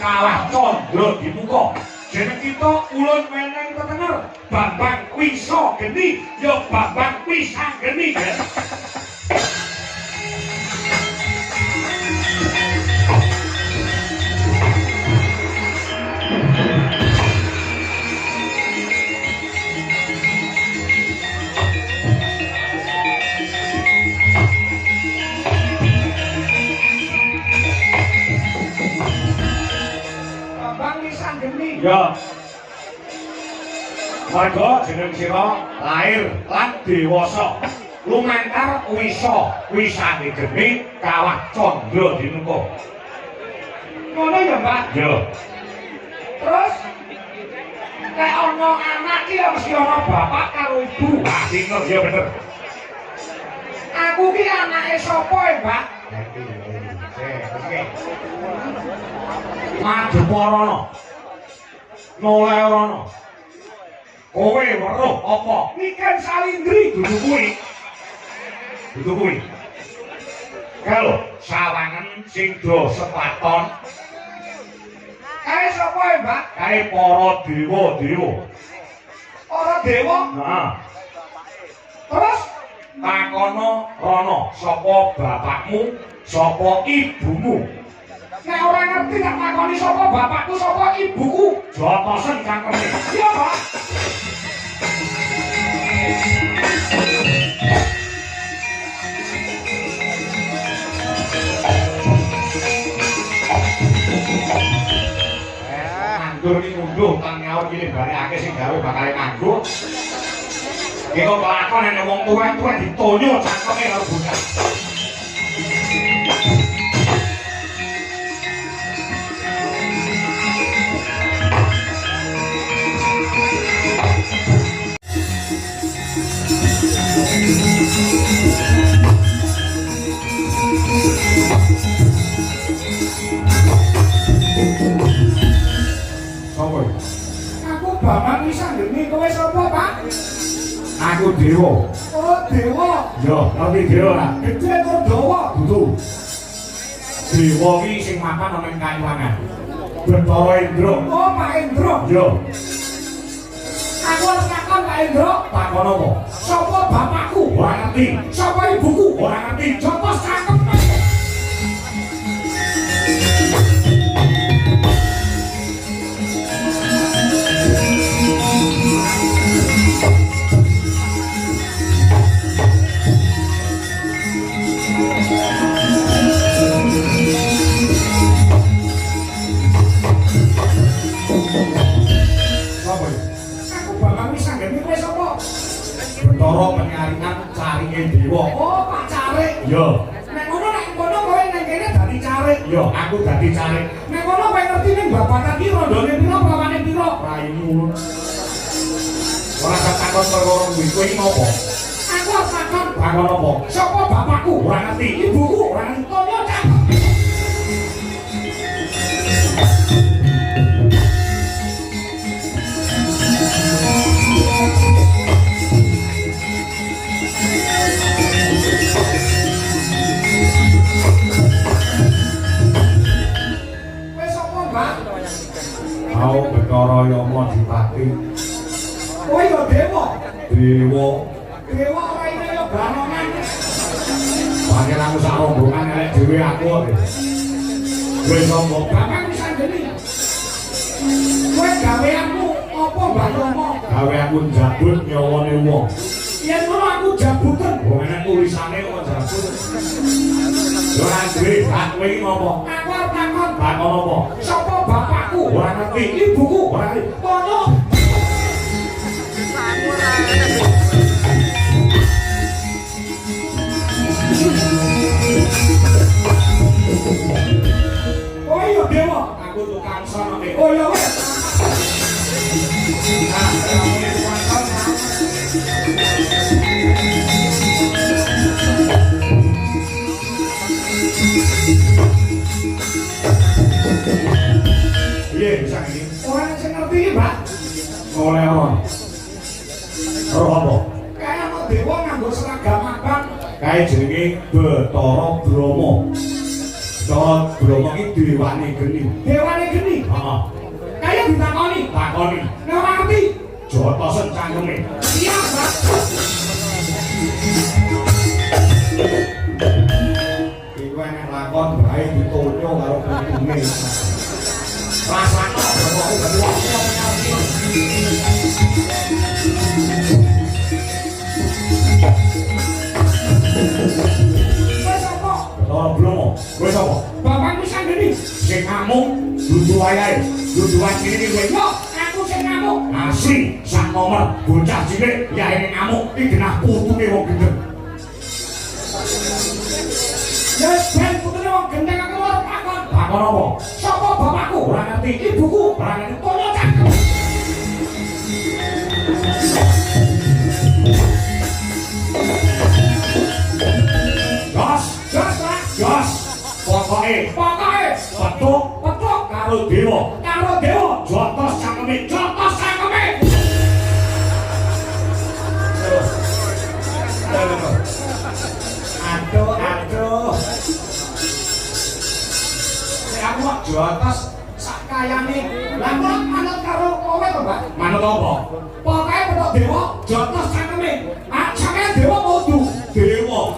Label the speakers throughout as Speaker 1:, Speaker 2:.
Speaker 1: kalah condro di muka. Jeneng kita ulun meneng ketenger Bambang Wisa Geni ya Bambang Wisang Geni ya. Ya. Warga jeneng sira lahir lan dewasa. Lumantar Wisa, Wisane Geni kalah condro dinuko. Ngono ya, Mbak? Ya. Terus nek ana anak ki mesti ana bapak karo ibu. Ah, bener ya bener. Aku ki anake sapa ya, Mbak? Oke. Maduparana. Noleh rono. Kowe weruh apa? Niken Salindri dudu kuwi. Dudu kuwi. Kalau sawangan sing do sepaton. Kae sapa ya, Mbak? Kae para dewa-dewa. Para dewa? Nah. Terus takono rono, sapa bapakmu, sapa ibumu? Nek ora ngerti tak takoni sapa bapakku sapa ibuku, jotosen cangkeme. Iya, Pak. Nganggur iki munduh kang nyaur iki barekake sing gawe bakal nganggur. Iki kok kelakon nek wong tuwa-tuwa ditonyo cangkeme karo bocah. Aku Bambang Wisang Geni, kowe sapa, Pak? Aku dewa. Oh, dewa. Ya, tapi dewa lah. Gede kok dawa? Dudu. Dewa ki sing mapan ana ing Kayuwangan. Bathara Indra. Oh, Pak Indra. Ya. Aku harus takon Pak Indra. Takon apa? Sapa bapakku? Ora ngerti. Sapa ibuku? Ora ngerti. Jotos cakep. Bathara penyaringan caringe dewa. Oh, Pak Carik. Iya. Nek ngono kowe nang kene dadi carik. Iya, aku dadi carik. Nek ngono kowe ngerti ning babakan iki rondone pira, prawane pira? Raine. Ora takon perkara kuwi, kowe iki ngopo? Aku takon. Takon apa? Sapa bapakku? Ora ngerti. Ibuku? Ora ngerti. Kono cakep. Aku Bathara Yama Dipati. Kowe yo dewa. Dewa. Dewa ora iki yo banongan. Pancen aku sak rombongan elek dhewe aku. Kowe sapa? Bambang Wisang Geni. Kowe gaweanmu apa, Mbah Rama? Gaweanku njabut nyawane wong. Yen ngono aku jabutan. Wong enek tulisane kok jabut. Yo ora duwe hak kowe iki ngopo? Aku arep takon. Takon apa? Sapa bapakku? Ora ngerti. Ibuku? Ora ngerti. Kono. Oh iya dewa. Aku tukang sono. Oh iya wes. Iya bisa ini. Orang yang ngerti Mbak. Oleh orang. Roh apa? Kayak mau dewa nganggo seragam abang. Kayak jenenge Bathara Brahma. Bathara Brahma iki dewane geni. Dewane geni. Rasane bawaku dadi wong wis apa? Oh, belum. Wis apa? Bapakmu sanggeni sing ngamuk dudu wayahe. Dudu wayahe iki kowe. Yo, aku sing ngamuk. Asli, sak nomor bocah cilik yaene ngamuk iki genah putune wong gendeng. Yes, ben putune wong gendeng aku ora takon. Takon apa? Sapa bapakku? Ora ngerti. Ibuku ora ngerti. Kono cakep. Jos, pokoke petuk karo dewa, jotos cangkeme. Aduh. Aku kok jotos sak kayane. Lah kok manut karo kowe to, Mbak? Manut apa? Pokoke petuk dewa, jotos cangkeme. Cangkeme dewa kudu dewa.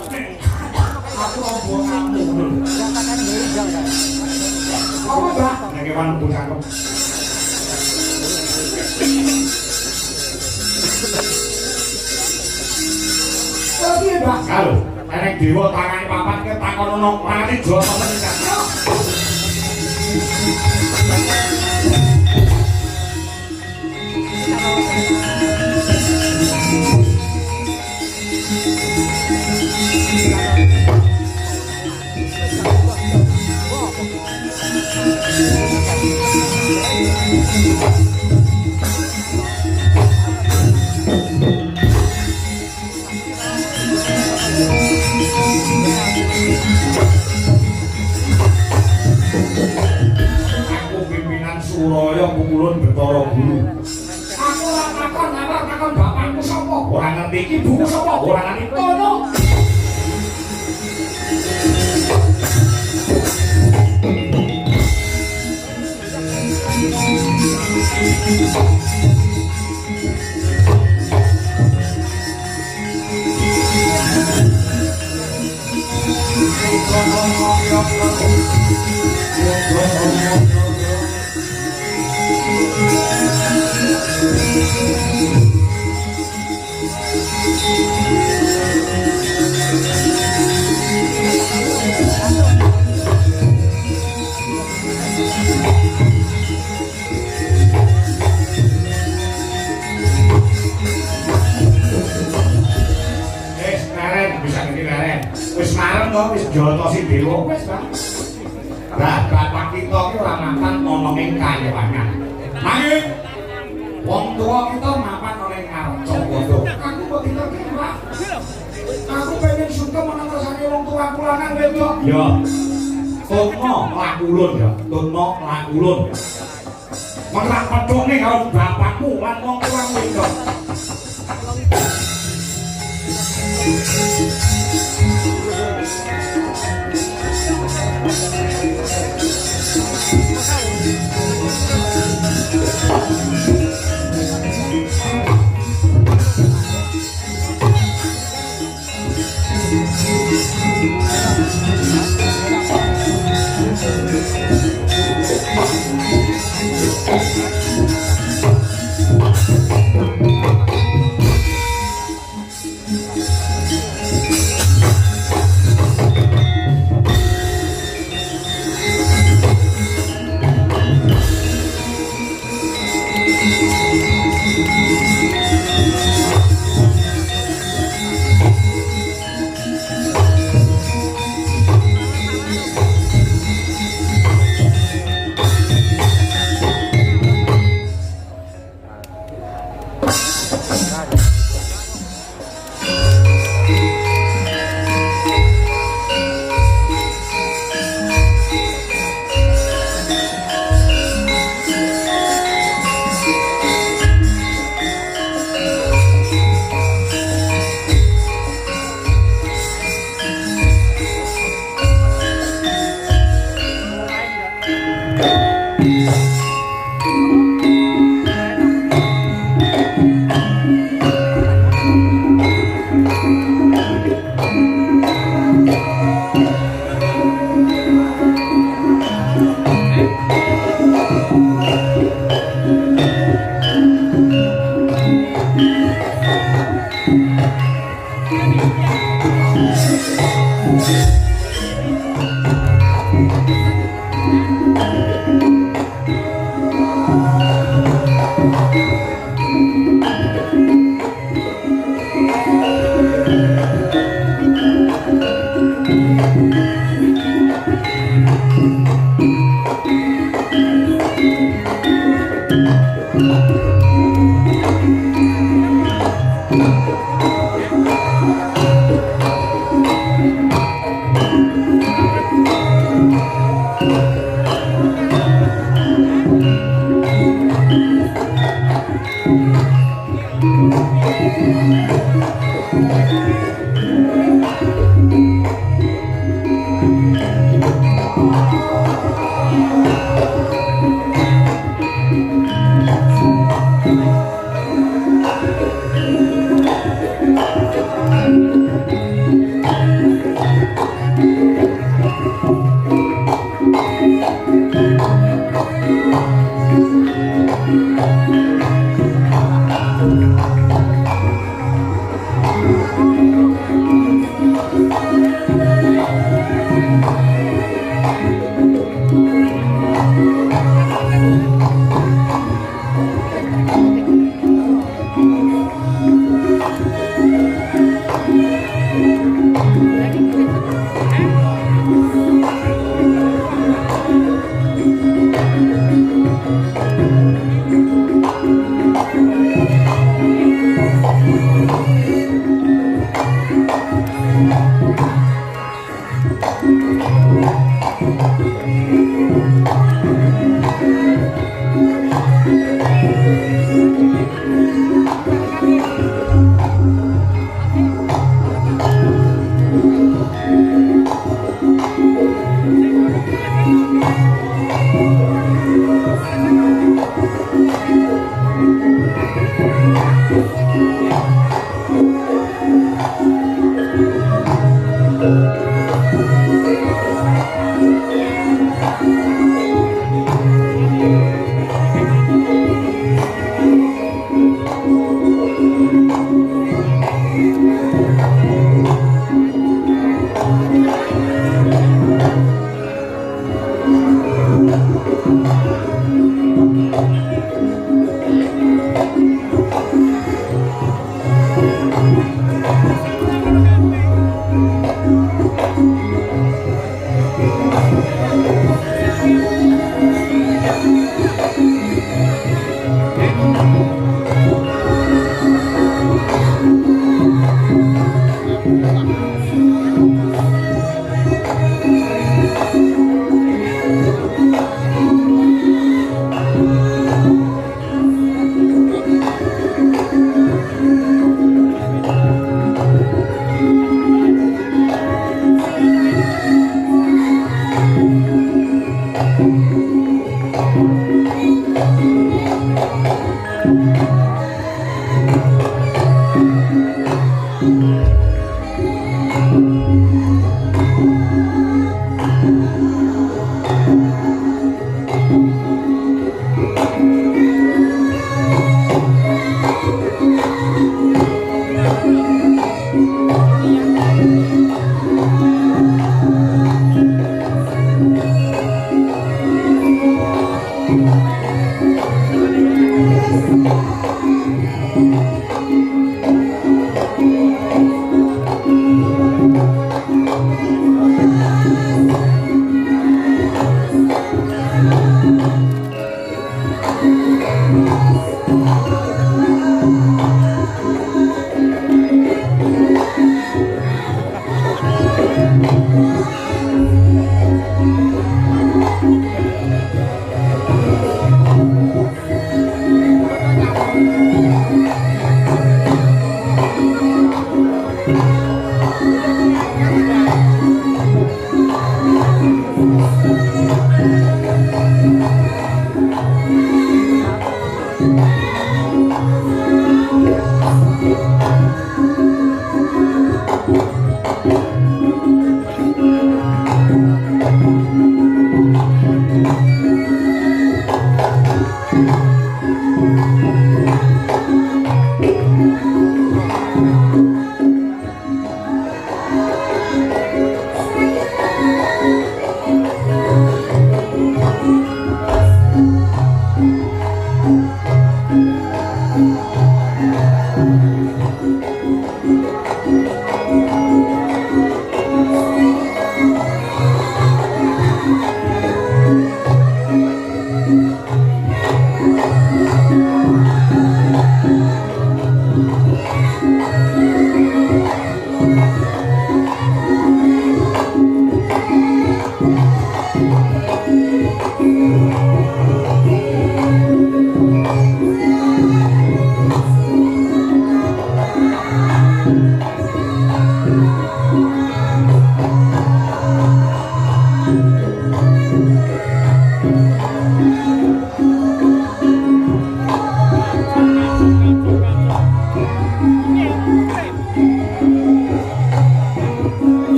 Speaker 1: Aku ombo kamu. Apa, Mbak? Nek kewan kudu cangkem. Oh, piye, Mbak? Kalau enek dewa tangane papat ke takon ono mati jotos tenan. Suraya pukulun Betara Guru. Aku ora takon bapakku sapa? Ora ngerti iki ibuku sapa? Ora ngerti kono. Wis marem to wis jotosi dewa wis, Bang. Lah bapak kita ki ora mapan ana ing kayewangan. Mangke wong tuwa kita mapan ana ing ngarca bodo. Aku kok dikerti, Pak. Aku pengen sungkem ana ngersane wong tuwa kulangan wedok. Ya. Tutno lakulun ya. Tutno lakulun. Menak pedhone karo bapakmu lan wong tuwamu wedok.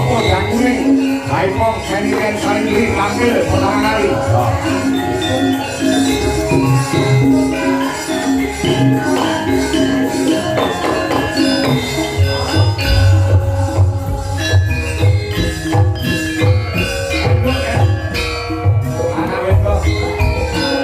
Speaker 1: apa jangkune? Lah kok kene saling tampil ora